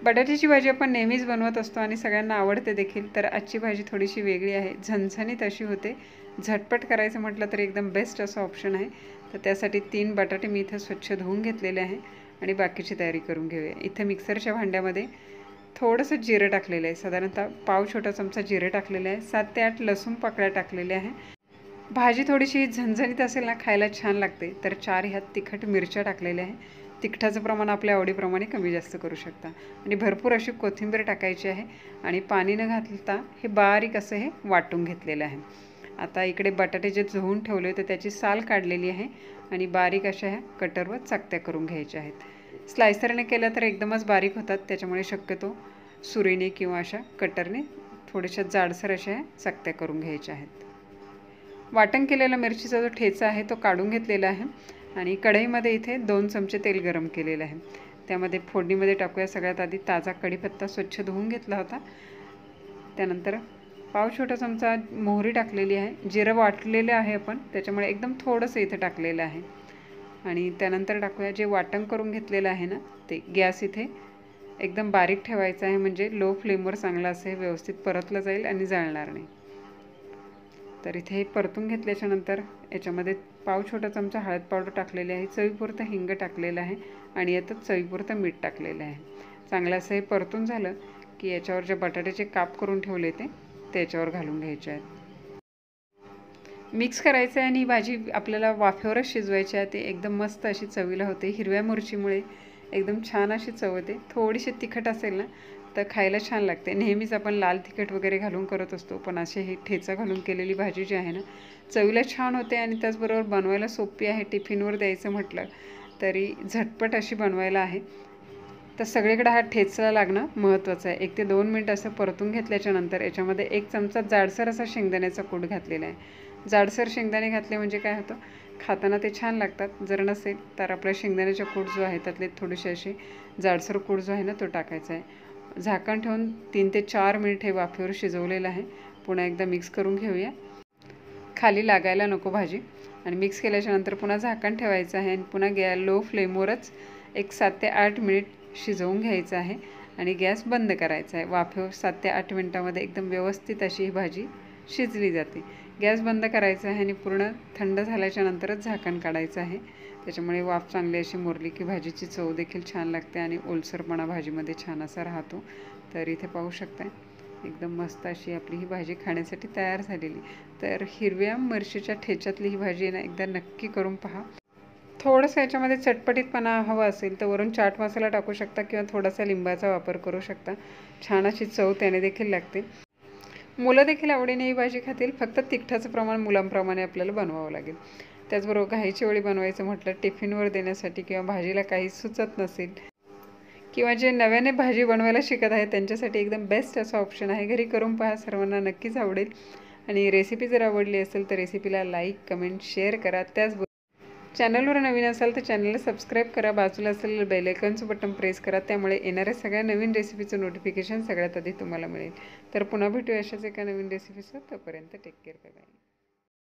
बटाट्याची भाजी आपण नेहमीच बनवत असतो आणि सगळ्यांना आवडते देखील, तर आजची भाजी थोडीशी वेगळी आहे, झणझणीत अशी होते. झटपट करायचं म्हटलं तर एकदम बेस्ट असं ऑप्शन आहे. तर त्यासाठी 3 बटाटे मी इथं स्वच्छ धुवून घेतलेले आहे आणि बाकीची तयारी करून घेऊया. इथं मिक्सरच्या भांड्यामध्ये थोडंसं जिरं टाकलेलं आहे, साधारणतः पाव छोटा चमचा जिरं टाकलेलं आहे, 7 ते 8 लसूण पाकळ्या टाकलेल्या आहे. भाजी थोडीशी झणझणीत असेल ना, खायला छान लागते, तर 4 ह्यात तिखट मिरच्या टाकलेल्या आहे. तिखटाचं प्रमाण आपल्या आवडीप्रमाणे कमी जास्त करू शकता आणि भरपूर अशी कोथिंबीर टाकायची आहे आणि पाणी न घालता हे बारीक असं हे वाटून घेतलेलं आहे. आता इकडे बटाटे जे धुवून ठेवले तर त्याची साल काढलेली आहे आणि बारीक अशा ह्या कटरवर चकत्या करून घ्यायच्या आहेत. स्लायसरने केल्या तर एकदमच बारीक होतात, त्याच्यामुळे शक्यतो सुरीने किंवा अशा कटरने थोड्याशा जाडसर अशा चकत्या करून घ्यायच्या आहेत. वाटण केलेला मिरचीचा जो ठेचा आहे तो काढून घेतलेला आहे आणि कढईमध्ये इथे 2 चमचे तेल गरम केलेलं आहे. त्यामध्ये फोडणीमध्ये टाकूया सगळ्यात आधी ताजा कढीपत्ता स्वच्छ धुवून घेतला होता. त्यानंतर पाव छोटा चमचा मोहरी टाकलेली आहे. जिरं वाटलेलं आहे आपण, त्याच्यामुळे एकदम थोडंसं इथे टाकलेलं आहे. आणि त्यानंतर टाकूया जे वाटण करून घेतलेलं आहे ना ते. गॅस इथे एकदम बारीक ठेवायचा आहे, म्हणजे लो फ्लेमवर चांगलं असं हे व्यवस्थित परतलं जाईल आणि जळणार नाही. तर इथे परतून घेतल्याच्या नंतर याच्यामध्ये पाव छोटा चमचा हळद पावडर टाकलेली आहे, चवीपुरतं हिंग टाकलेलं आहे आणि यातच चवीपुरतं मीठ टाकलेलं आहे. चांगलं असं हे परतून झालं की याच्यावर जे बटाट्याचे काप करून ठेवले ते त्याच्यावर घालून घ्यायचे आहेत. मिक्स करायचं आहे आणि ही भाजी आपल्याला वाफेवरच शिजवायची आहे. ते एकदम मस्त अशी चवीला होते. हिरव्या मिरचीमुळे एकदम छान अशी चव होते. थोडीशी तिखट असेल ना तर खायला छान लागते. नेहमीच आपण लाल तिखट वगैरे घालून करत असतो, पण असे ही ठेचा घालून केलेली भाजी जी आहे ना चवीला छान होते आणि त्याचबरोबर बनवायला सोपी आहे. टिफिनवर द्यायचं म्हटलं तरी झटपट अशी बनवायला आहे. तर सगळीकडे हा ठेचा लागणं महत्त्वाचं आहे. 1 ते 2 मिनिट असं परतून घेतल्याच्या नंतर याच्यामध्ये 1 चमचा जाडसर असा शेंगदाण्याचा कूट घातलेला आहे. जाडसर शेंगदाणे घातले म्हणजे काय होतं, खाताना ते छान लागतात. जर नसेल तर आपला शेंगदाण्याचा कूट जो आहे त्यातले थोडेसे असे जाडसर कूट जो आहे ना तो टाकायचा आहे. झाकण ठेवून 3 ते 4 मिनिट हे वाफेवर शिजवलेलं आहे. पुन्हा एकदा मिक्स करून घेऊया, खाली लागायला नको भाजी. आणि मिक्स केल्याच्या नंतर पुन्हा झाकण ठेवायचं आहे आणि पुन्हा लो फ्लेमवरच एक 7 ते 8 मिनिट शिजवून घ्यायचं आहे आणि गॅस बंद करायचा आहे. वाफेवर 7 ते 8 मिनिटामध्ये एकदम व्यवस्थित अशी ही भाजी शिजली जाते. गॅस बंद करायचा आहे आणि पूर्ण थंड झाल्याच्या नंतरच झाकण काढायचं आहे. त्याच्यामुळे वाफ चांगली अशी मुरली की भाजीची चव देखील छान लागते आणि ओलसरपणा भाजीमध्ये छान असा राहतो. तर इथे पाहू शकताय एकदम मस्त अशी आपली ही भाजी खाण्यासाठी तयार झालेली. तर हिरव्या मिरचीच्या ठेच्यातली ही भाजी ना एकदा नक्की करून पहा. थोडंसं याच्यामध्ये चटपटीतपणा हवा असेल तर वरून चाट मसाला टाकू शकता किंवा थोडासा लिंबाचा वापर करू शकता. छान अशी चव त्याने देखील लागते. मुलं देखील आवडीने ही भाजी खातील. फक्त तिखटाचं प्रमाण मुलांप्रमाणे आपल्याला बनवावं लागेल. त्याचबरोबर घाईच्या वेळी बनवायचं म्हटलं टिफिनवर देण्यासाठी किंवा भाजीला काही सुचत नसेल किंवा जे नव्याने भाजी बनवायला शिकत आहेत त्यांच्यासाठी एकदम बेस्ट असा ऑप्शन आहे. घरी करून पहा, सर्वांना नक्कीच आवडेल. आणि रेसिपी जर आवडली असेल तर रेसिपीला लाईक, कमेंट, शेअर करा. त्याचबरोबर चॅनलवर नवीन असाल तर चॅनलला सबस्क्राईब करा. बाजूला असलेलं बेल आयकॉनचं बटन प्रेस करा, त्यामुळे येणाऱ्या सगळ्या नवीन रेसिपीचं नोटिफिकेशन सगळ्यात आधी तुम्हाला मिळेल. तर पुन्हा भेटूया अशाच एका नवीन रेसिपीसह. तोपर्यंत टेक केअर, बाय बाय.